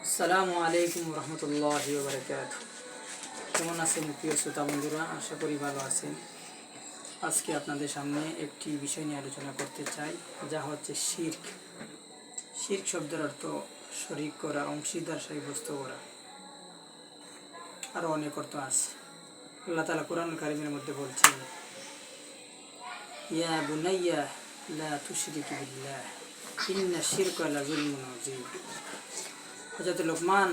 আসসালামু আলাইকুম রহমতুল্লাহি ওয়া বারাকাতুহু। কেমন আছেন প্রিয় শ্রোতা বন্ধুরা? আশা করি ভালো আছেন। আজকে আপনাদের সামনে একটি বিষয় নিয়ে আলোচনা করতে চাই, যা হচ্ছে শিরক। শিরক শব্দের অর্থ শরীক করা, অংশীদার সাব্যস্ত করা, আরও অনেক অর্থ আছে। আল্লাহ তাআলা কোরআন কারীমের মধ্যে বলছেন, ইয়া বুনাইয়া লা তুশরিক বিল্লাহ ইন্না শিরকা লাযুলমুন আযীম। হযরত লোকমান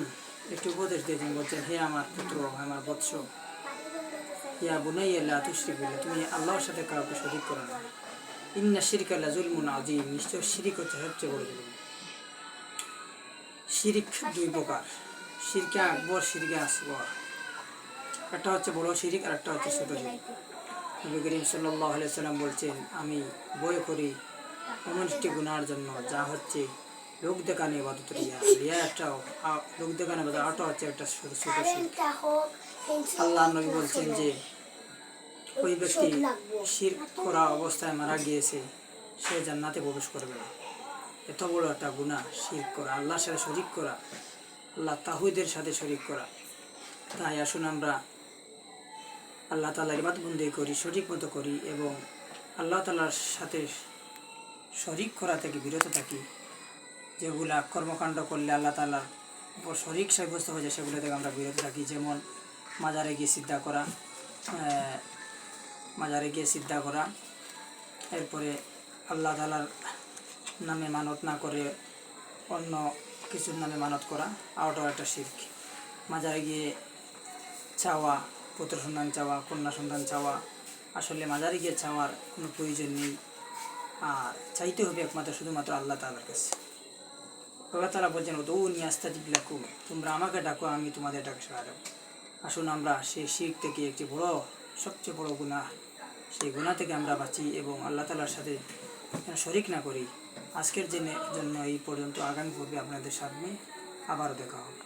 একটি উপদেশ দিয়েছেন, বলছেন, হে আমার পুত্র, আমার বৎস, ইয়া বুনাইয়া লা তুশরিক বিল্লাহ, তুমি আল্লাহর সাথে কাউকে শরীক করো না। ইন্না শিরকা লাযুলমুন আযীম, নিশ্চয় শিরিক হচ্ছে সবচেয়ে বড় জুলুম। শিরিক দুই প্রকার, শিরকে আকবর, শিরকে আসগর। একটা হচ্ছে বড় শিরিক আর একটা হচ্ছে ছোট শিরিক। নবী করিম সাল্লাল্লাহু আলাইহি ওয়াসাল্লাম বলছেন, আমি ভয় করি এমন একটি গুনার জন্য, যা হচ্ছে লোক দেখানো ইবাদত। রিয়া একটাও, লোক দেখানো ইবাদত, আরটা হচ্ছে একটা ছোট শিরক। আল্লাহ নবী বলছেন যে ওই ব্যক্তি শিরক করা অবস্থায় মারা গিয়েছে, সে জান্নাতে প্রবেশ করবে না। এত বড় একটা গুনাহ শিরক করা, আল্লাহর সাথে শরীক করা, আল্লাহ তাওহীদের সাথে শরীক করা। তাই আসুন আমরা আল্লাহ তাআলার ইবাদত বন্দেগী করি, সঠিক মতো করি এবং আল্লাহ তাআলার সাথে শরীক করা থেকে বিরত থাকি। যেগুলা কর্মকাণ্ড করলে আল্লাহ তাআলার উপর শরীক সাব্যস্ত হয়ে যায়, সেগুলো থেকে আমরা বিরত থাকি। যেমন মাজারে গিয়ে সিদ্ধা করা, এরপরে আল্লাহ তাআলার নামে মানত না করে অন্য কিছুর নামে মানত করা, আরটাও একটা শিরক। মাজারে গিয়ে চাওয়া, পুত্র সন্তান চাওয়া, কন্যা সন্তান চাওয়া, আসলে মাজারে গিয়ে চাওয়ার কোনো প্রয়োজন নেই। আর চাইতে হবে একমাত্র শুধুমাত্র আল্লাহ তাআলার কাছে। আল্লাহ তাআলা বলছেন, উদউনি আস্তাজিব লাকুম, তোমরা আমাকে ডাকো, আমি তোমাদের ডাকে সাড়া দেব। আসুন আমরা সেই শিরক থেকে, একটি বড়, সবচেয়ে বড় গুনাহ, সেই গুনাহ থেকে আমরা বাঁচি এবং আল্লাহ তাআলার সাথে শরীক না করি। আজকের জন্য এই পর্যন্ত। আগামী পর্বে আপনাদের সামনে আবারও দেখা হবে।